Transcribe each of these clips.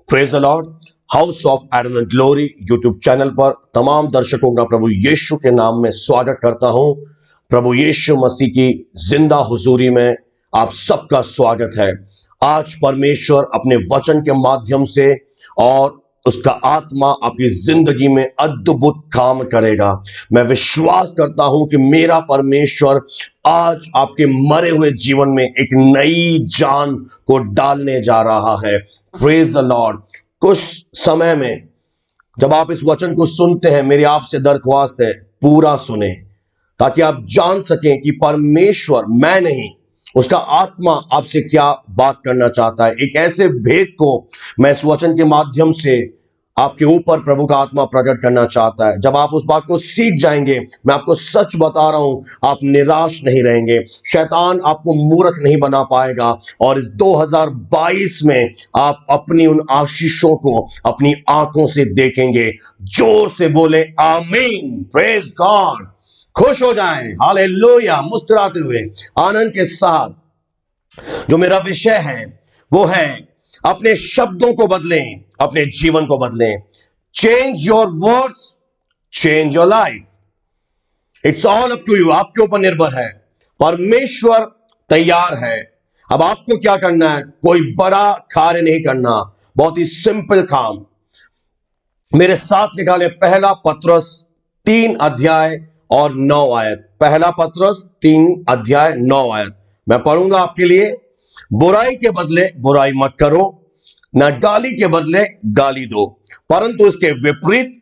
Praise the Lord. House of Aden glory YouTube channel पर तमाम दर्शकों का प्रभु यीशु के नाम में स्वागत करता हूं। प्रभु यीशु मसीह की जिंदा हुजूरी में आप सबका स्वागत है। आज परमेश्वर अपने वचन के माध्यम से और उसका आत्मा आपकी जिंदगी में अद्भुत काम करेगा। मैं विश्वास करता हूं कि मेरा परमेश्वर आज आपके मरे हुए जीवन में एक नई जान को डालने जा रहा है। Praise the Lord. कुछ समय में जब आप इस वचन को सुनते हैं, मेरी आपसे दरख्वास्त है पूरा सुने, ताकि आप जान सकें कि परमेश्वर, मैं नहीं, उसका आत्मा आपसे क्या बात करना चाहता है। एक ऐसे भेद को मैं इस वचन के माध्यम से आपके ऊपर प्रभु का आत्मा प्रकट करना चाहता है। जब आप उस बात को सीख जाएंगे, मैं आपको सच बता रहा हूं, आप निराश नहीं रहेंगे। शैतान आपको मूर्ख नहीं बना पाएगा और इस 2022 में आप अपनी उन आशीषों को अपनी आंखों से देखेंगे। जोर से बोले आमीन, प्रेज गॉड। खुश हो जाएं, हालेलुया, मुस्कुराते हुए आनंद के साथ। जो मेरा विषय है वो है अपने शब्दों को बदलें, अपने जीवन को बदलें। Change your words, change your life. It's all up to you, आपके ऊपर निर्भर है। परमेश्वर तैयार है। अब आपको क्या करना है? कोई बड़ा कार्य नहीं करना, बहुत ही सिंपल काम। मेरे साथ निकाले पहला पत्रस 3 अध्याय और 9 आयत। पहला पत्रस 3 अध्याय 9 आयत मैं पढ़ूंगा आपके लिए। बुराई के बदले बुराई मत करो, न गाली के बदले गाली दो, परंतु इसके विपरीत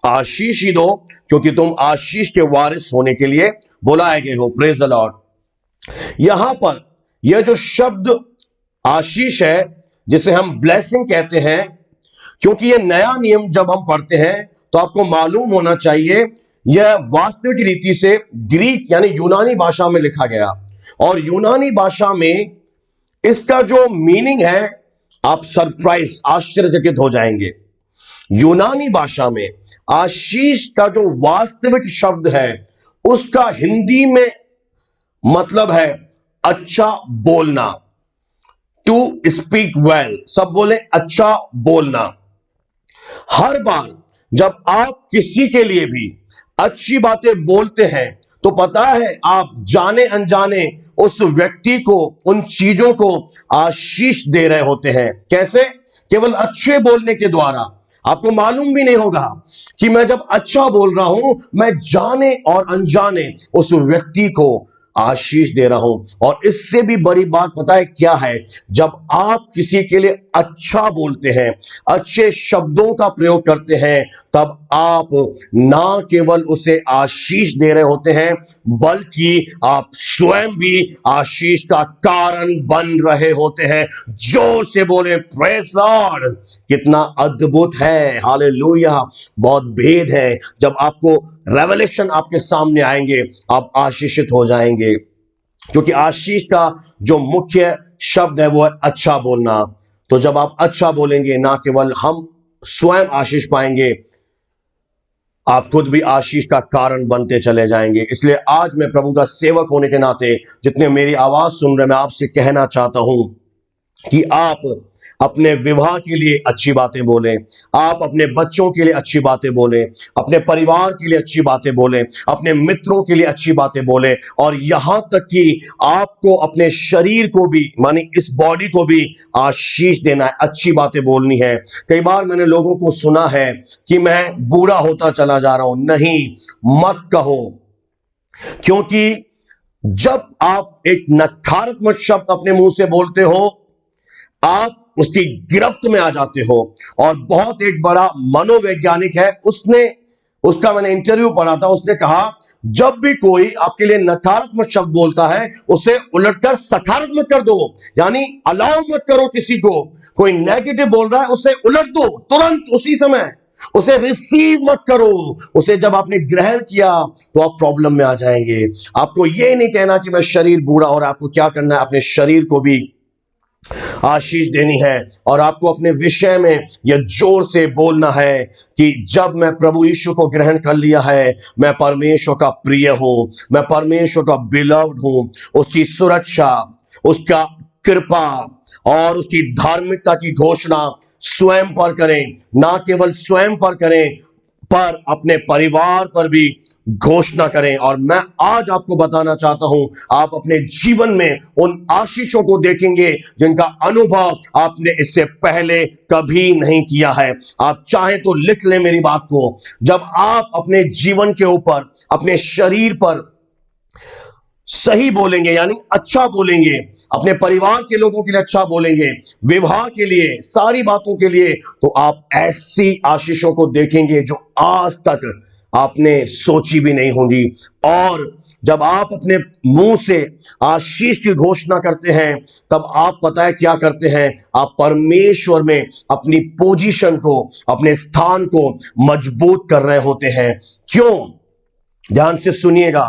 आशीष ही दो, क्योंकि तुम आशीष के वारिस होने के लिए बुलाए गए हो। Praise the Lord. यहां पर यह जो शब्द आशीष है, जिसे हम ब्लेसिंग कहते हैं, क्योंकि यह नया नियम जब हम पढ़ते हैं तो आपको मालूम होना चाहिए यह वास्तविक रीति से ग्रीक यानी यूनानी भाषा में लिखा गया। और यूनानी भाषा में इसका जो मीनिंग है, आप सरप्राइज, आश्चर्यचकित हो जाएंगे। यूनानी भाषा में आशीष का जो वास्तविक शब्द है, उसका हिंदी में मतलब है अच्छा बोलना, टू स्पीक वेल। सब बोले अच्छा बोलना। हर बार जब आप किसी के लिए भी अच्छी बातें बोलते हैं तो पता है आप जाने अनजाने उस व्यक्ति को, उन चीजों को आशीष दे रहे होते हैं। कैसे? केवल अच्छे बोलने के द्वारा। आपको मालूम भी नहीं होगा कि मैं जब अच्छा बोल रहा हूं, मैं जाने और अनजाने उस व्यक्ति को आशीष दे रहा हूं। और इससे भी बड़ी बात पता है क्या है? जब आप किसी के लिए अच्छा बोलते हैं, अच्छे शब्दों का प्रयोग करते हैं, तब आप ना केवल उसे आशीष दे रहे होते हैं, बल्कि आप स्वयं भी आशीष का कारण बन रहे होते हैं। जोर से बोले प्रेज लॉर्ड। कितना अद्भुत है, हालेलुया। बहुत भेद है। जब आपको रेवलेशन आपके सामने आएंगे, आप आशीषित हो जाएंगे, क्योंकि आशीष का जो मुख्य शब्द है वो है अच्छा बोलना। तो जब आप अच्छा बोलेंगे, ना केवल हम स्वयं आशीष पाएंगे, आप खुद भी आशीष का कारण बनते चले जाएंगे। इसलिए आज मैं प्रभु का सेवक होने के नाते, जितने मेरी आवाज सुन रहे, मैं आपसे कहना चाहता हूं कि आप अपने विवाह के लिए अच्छी बातें बोलें, आप अपने बच्चों के लिए अच्छी बातें बोलें, अपने परिवार के लिए अच्छी बातें बोलें, अपने मित्रों के लिए अच्छी बातें बोलें, और यहां तक कि आपको अपने शरीर को भी, मानी इस बॉडी को भी आशीष देना है, अच्छी बातें बोलनी है। कई बार मैंने लोगों को सुना है कि मैं बूढ़ा होता चला जा रहा हूं। नहीं, मत कहो, क्योंकि जब आप एक नकारात्मक शब्द अपने मुंह से बोलते हो, आप उसकी गिरफ्त में आ जाते हो। और बहुत एक बड़ा मनोवैज्ञानिक है, उसका मैंने इंटरव्यू पढ़ा था। उसने कहा जब भी कोई आपके लिए नकारात्मक शब्द बोलता है, उसे उलटकर सकारात्मक कर दो। यानी अलाउ मत करो किसी को, कोई नेगेटिव बोल रहा है उसे उलट दो तुरंत, उसी समय। उसे रिसीव मत करो। उसे जब आपने ग्रहण किया तो आप प्रॉब्लम में आ जाएंगे। आपको यह नहीं कहना कि मैं शरीर बूढ़ा हो रहा है। आपको क्या करना है? अपने शरीर को भी आशीष देनी है। और आपको अपने विषय में यह जोर से बोलना है कि जब मैं प्रभु यीशु को ग्रहण कर लिया है, मैं परमेश्वर का प्रिय हूं, मैं परमेश्वर का बिलव्ड हूं। उसकी सुरक्षा, उसका कृपा और उसकी धार्मिकता की घोषणा स्वयं पर करें, ना केवल स्वयं पर करें पर अपने परिवार पर भी घोषणा करें। और मैं आज आपको बताना चाहता हूं, आप अपने जीवन में उन आशीषों को देखेंगे जिनका अनुभव आपने इससे पहले कभी नहीं किया है। आप चाहे तो लिख लें मेरी बात को। जब आप अपने जीवन के ऊपर, अपने शरीर पर सही बोलेंगे, यानी अच्छा बोलेंगे, अपने परिवार के लोगों के लिए अच्छा बोलेंगे, विवाह के लिए, सारी बातों के लिए, तो आप ऐसी आशीषों को देखेंगे जो आज तक आपने सोची भी नहीं होंगी। और जब आप अपने मुंह से आशीष की घोषणा करते हैं, तब आप पता है क्या करते हैं, आप परमेश्वर में अपनी पोजीशन को, अपने स्थान को मजबूत कर रहे होते हैं। क्यों? ध्यान से सुनिएगा।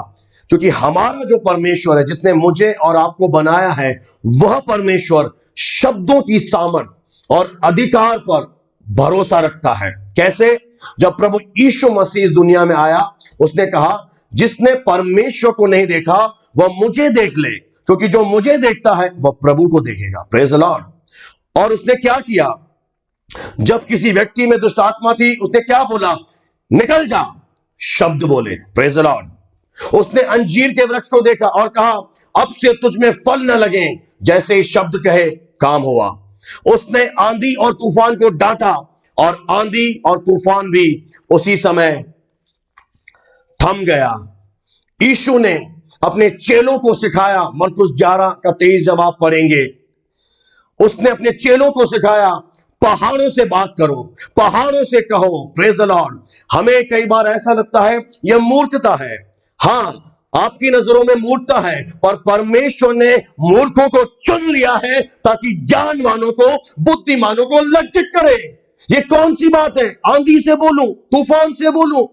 क्योंकि हमारा जो परमेश्वर है, जिसने मुझे और आपको बनाया है, वह परमेश्वर शब्दों की सामर्थ और अधिकार पर भरोसा रखता है। कैसे? जब प्रभु यीशु मसीह इस दुनिया में आया, उसने कहा, जिसने परमेश्वर को नहीं देखा वह मुझे देख ले, क्योंकि जो मुझे देखता है वह प्रभु को देखेगा। Praise the Lord. और उसने क्या किया? जब किसी व्यक्ति में दुष्ट आत्मा थी, उसने क्या बोला? निकल जा, शब्द बोले। Praise the Lord. उसने अंजीर के वृक्ष को देखा और कहा, अब से तुझ में फल न लगे, जैसे ही शब्द कहे काम हुआ। उसने आंधी और तूफान को डांटा और आंधी और तूफान भी उसी समय थम गया। यीशु ने अपने चेलों को सिखाया, मरकुस 11:23 जब आप पढ़ेंगे, उसने अपने चेलों को सिखाया, पहाड़ों से बात करो, पहाड़ों से कहो। Praise the Lord. हमें कई बार ऐसा लगता है यह मूर्खता है। हां, आपकी नजरों में मूर्खता है, पर परमेश्वर ने मूर्खों को चुन लिया है ताकि ज्ञानवानों को, बुद्धिमानों को लज्जित करे। ये कौन सी बात है? आंधी से बोलूं, तूफान से बोलूं,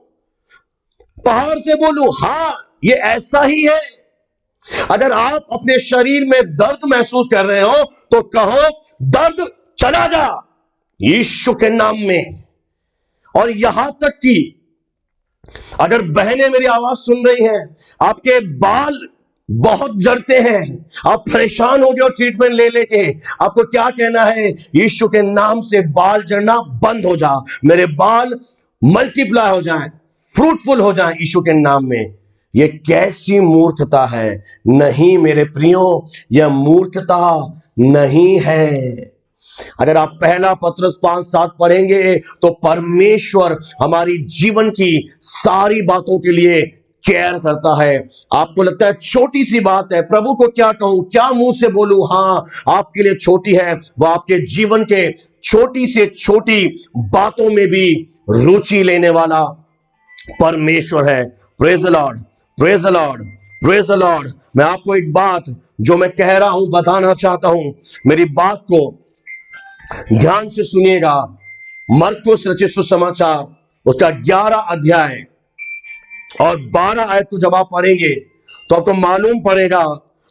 पहाड़ से बोलूं? हां, ये ऐसा ही है। अगर आप अपने शरीर में दर्द महसूस कर रहे हो तो कहो, दर्द चला जा यीशु के नाम में। और यहां तक कि अगर बहनें मेरी आवाज सुन रही हैं, आपके बाल बहुत झड़ते हैं, आप परेशान हो गए हो ट्रीटमेंट ले लेके, आपको क्या कहना है? यीशु के नाम से बाल झड़ना बंद हो जा, मेरे बाल मल्टीप्लाई हो जाएं, फ्रूटफुल हो जाएं यीशु के नाम में। यह कैसी मूर्खता है? नहीं मेरे प्रियो, यह मूर्खता नहीं है। अगर आप पहला पत्रस 5:7 पढ़ेंगे तो परमेश्वर हमारी जीवन की सारी बातों के लिए केयर करता है। आपको लगता है छोटी सी बात है, प्रभु को क्या कहूं, क्या मुंह से बोलूं? हां, आपके लिए छोटी है। वह आपके जीवन के छोटी से छोटी बातों में भी रुचि लेने वाला परमेश्वर है। Praise the Lord, praise the Lord, praise the Lord. मैं आपको एक बात जो मैं कह रहा हूं बताना चाहता हूं, मेरी बात को ध्यान से सुनिएगा। मरकुस रचित सुसमाचार उसका 11 अध्याय और 12 आयत को जब आप पढ़ेंगे तो आपको मालूम पड़ेगा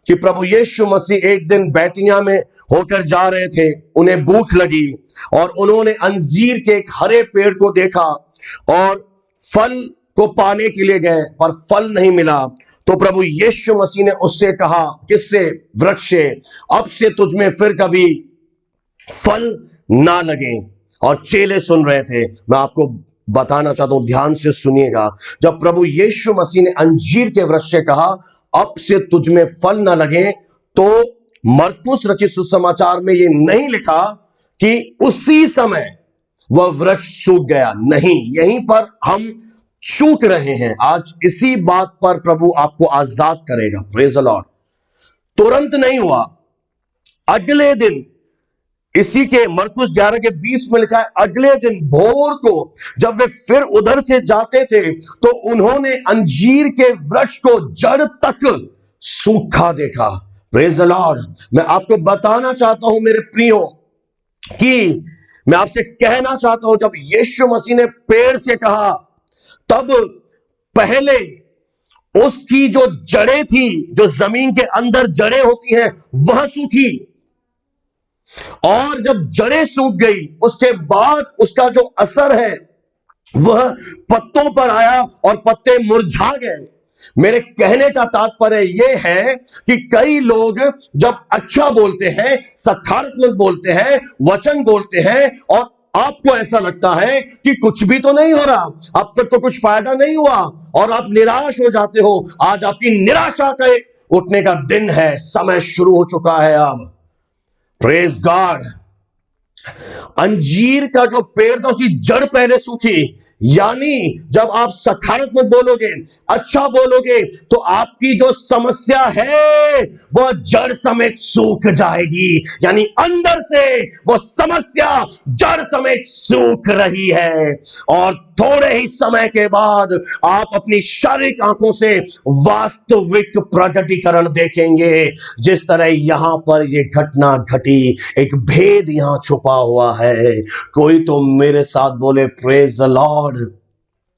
कि प्रभु यीशु मसीह एक दिन बैतनिया में होकर जा रहे थे। उन्हें भूख लगी और उन्होंने अंजीर के एक हरे पेड़ को देखा और फल को पाने के लिए गए, पर फल नहीं मिला। तो प्रभु यीशु मसीह ने उससे कहा, किससे? वृक्ष से, अब से तुझ में फिर कभी फल ना लगे। और चेले सुन रहे थे। मैं आपको बताना चाहता हूं, ध्यान से सुनिएगा। जब प्रभु यीशु मसीह ने अंजीर के वृक्ष से कहा, अब से तुझ में फल ना लगे, तो मरकुस रचित सुसमाचार में यह नहीं लिखा कि उसी समय वह वृक्ष सूख गया। नहीं, यहीं पर हम चूक रहे हैं। आज इसी बात पर प्रभु आपको आजाद करेगा। Praise the Lord. तुरंत नहीं हुआ, अगले दिन, इसी के मरकुस 11:20 में लिखा है, अगले दिन भोर को जब वे फिर उधर से जाते थे तो उन्होंने अंजीर के वृक्ष को जड़ तक सूखा देखा। Praise the Lord. मैं आपको बताना चाहता हूं मेरे प्रियो कि मैं आपसे कहना चाहता हूं, जब यीशु मसीह ने पेड़ से कहा, तब पहले उसकी जो जड़ें थी, जो जमीन के अंदर जड़ें होती हैं, वह सूखी। और जब जड़ें सूख गई, उसके बाद उसका जो असर है वह पत्तों पर आया और पत्ते मुरझा गए। मेरे कहने का तात्पर्य यह है कि कई लोग जब अच्छा बोलते हैं, सकारात्मक बोलते हैं, वचन बोलते हैं, और आपको ऐसा लगता है कि कुछ भी तो नहीं हो रहा, अब तक तो कुछ फायदा नहीं हुआ, और आप निराश हो जाते हो। आज आपकी निराशा का उठने का दिन है, समय शुरू हो चुका है अब। Praise God. अंजीर का जो पेड़ था उसकी जड़ पहले सूखी, यानी जब आप सकारात्मक बोलोगे, अच्छा बोलोगे, तो आपकी जो समस्या है वह जड़ समेत सूख जाएगी। यानी अंदर से वो समस्या जड़ समेत सूख रही है, और थोड़े ही समय के बाद आप अपनी शारीरिक आंखों से वास्तविक प्रकटीकरण देखेंगे। जिस तरह यहां पर यह घटना घटी, एक भेद यहां छुपा हुआ है। कोई तो मेरे साथ बोले प्रेज द लॉर्ड।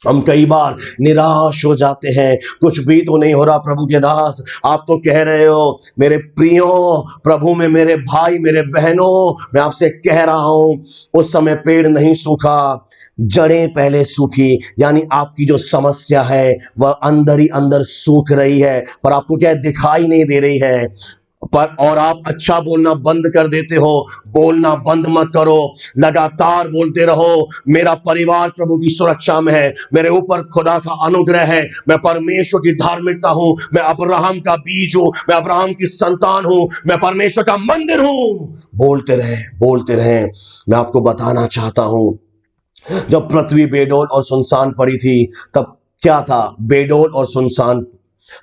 हम कई बार निराश हो जाते हैं, कुछ भी तो नहीं हो रहा। प्रभु के दास, आप तो कह रहे हो मेरे प्रियो, प्रभु में मेरे भाई, मेरे बहनों, मैं आपसे कह रहा हूं, उस समय पेड़ नहीं सूखा, जड़ें पहले सूखी। यानी आपकी जो समस्या है वह अंदर ही अंदर सूख रही है, पर आपको क्या दिखाई नहीं दे रही है। पर और आप अच्छा बोलना बंद कर देते हो। बोलना बंद मत करो, लगातार बोलते रहो, मेरा परिवार प्रभु की सुरक्षा में है, मेरे ऊपर खुदा का अनुग्रह है, मैं परमेश्वर की धार्मिकता हूं, मैं अब्राहम का बीज हूं, मैं अब्राहम की संतान हूं, मैं परमेश्वर का मंदिर हूं। बोलते रहे, बोलते रहे। मैं आपको बताना चाहता हूं, जब पृथ्वी बेडौल और सुनसान पड़ी थी, तब क्या था? बेडौल और सुनसान।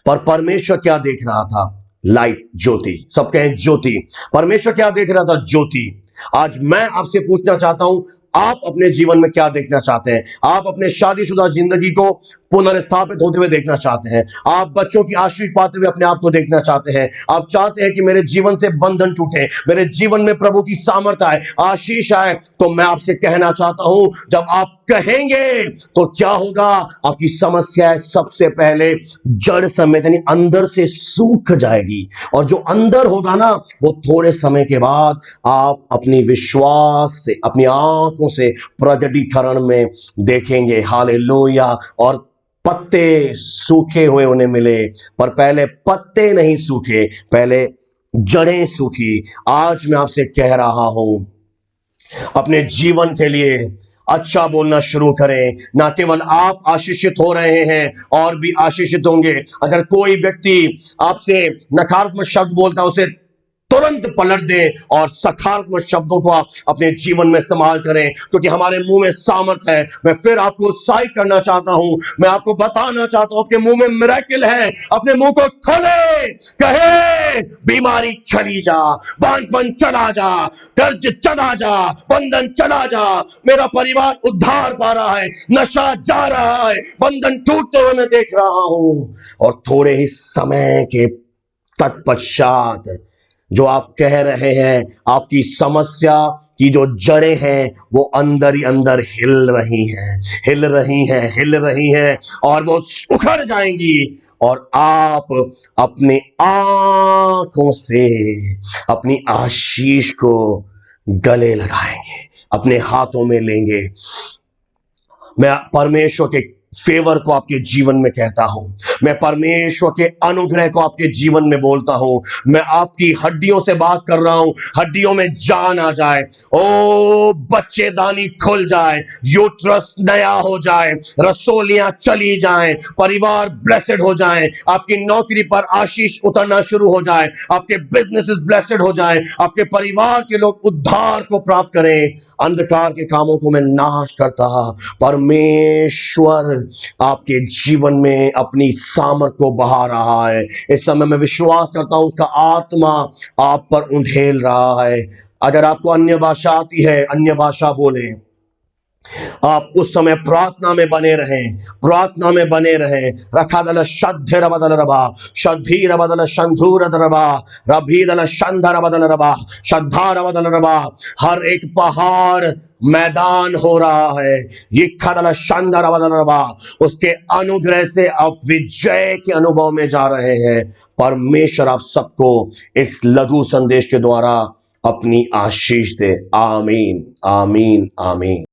पर परमेश्वर क्या देख रहा था? लाइट, ज्योति। सब कहें ज्योति। परमेश्वर क्या देख रहा था? ज्योति। आज मैं आपसे पूछना चाहता हूं, आप अपने जीवन में क्या देखना चाहते हैं? आप अपने शादीशुदा जिंदगी को पुनर्स्थापित होते हुए देखना चाहते हैं? आप बच्चों की आशीष पाते हुए अपने आप को देखना चाहते हैं? आप चाहते हैं कि मेरे जीवन से बंधन टूटे, मेरे जीवन में प्रभु की सामर्थ्य आए, आशीष आए? तो मैं आपसे कहना चाहता हूं, जब आप कहेंगे तो क्या होगा? आपकी समस्या सबसे पहले जड़ समेत यानी अंदर से सूख जाएगी, और जो अंदर होगा ना, वो थोड़े समय के बाद आप अपनी विश्वास से, अपनी आंखों से प्रकटीकरण में देखेंगे। हालेलुया। और पत्ते सूखे हुए उन्हें मिले, पर पहले पत्ते नहीं सूखे, पहले जड़ें सूखी। आज मैं आपसे कह रहा हूं, अपने जीवन के लिए अच्छा बोलना शुरू करें। ना केवल आप आशीषित हो रहे हैं, और भी आशीषित होंगे। अगर कोई व्यक्ति आपसे नकारात्मक शब्द बोलता है, उसे तुरंत पलट दें और सकारात्मक शब्दों को आप अपने जीवन में इस्तेमाल करें, क्योंकि हमारे मुंह में सामर्थ है। मैं फिर आपको उत्साहित करना चाहता हूं, मैं आपको बताना चाहता हूं, आपके मुंह में मिरेकल है। अपने मुंह को खोले, कहे बीमारी चली जा, बांझपन चला जा, कर्ज चला जा, बंधन चला जा, मेरा परिवार उद्धार पा रहा है, नशा जा रहा है, बंधन टूटते हुए मैं देख रहा हूं। और थोड़े ही समय के तत्पश्चात जो आप कह रहे हैं, आपकी समस्या की जो जड़ें हैं वो अंदर ही अंदर हिल रही हैं, हिल रही हैं, हिल रही हैं, और वो उखड़ जाएंगी, और आप अपनी आंखों से अपनी आशीष को गले लगाएंगे, अपने हाथों में लेंगे। मैं परमेश्वर के फेवर को आपके जीवन में कहता हूं, मैं परमेश्वर के अनुग्रह को आपके जीवन में बोलता हूं। मैं आपकी हड्डियों से बात कर रहा हूं, हड्डियों में जान आ जाए, ओ बच्चेदानी खुल जाए, यूट्रस नया हो जाए, रसोलियां चली जाएं, परिवार ब्लेसेड हो जाएं, आपकी नौकरी पर आशीष उतरना शुरू हो जाए, आपके बिजनेसेस ब्लेसेड हो जाएं, आपके परिवार के लोग उद्धार को प्राप्त करें। अंधकार के कामों को मैं नाश करता, परमेश्वर आपके जीवन में अपनी सामर्थ को बहा रहा है। इस समय मैं विश्वास करता हूं, उसका आत्मा आप पर उंडेल रहा है। अगर आपको अन्य भाषा आती है, अन्य भाषा बोले। आप उस समय प्रार्थना में बने रहें, प्रार्थना में बने रहें। रखादल शद्धर बदल रबा, शद्धीर बदल शंधूर रबा, रभीदल शंधर बदल रबा, शद्धार बदल रबा। हर एक पहाड़ मैदान हो रहा है। ये खदल शंधर बदल रबा, उसके अनुग्रह से आप विजय के अनुभव में जा रहे हैं। परमेश्वर आप सबको इस लघु संदेश के द्वारा अपनी आशीष दे। आमीन, आमीन, आमीन।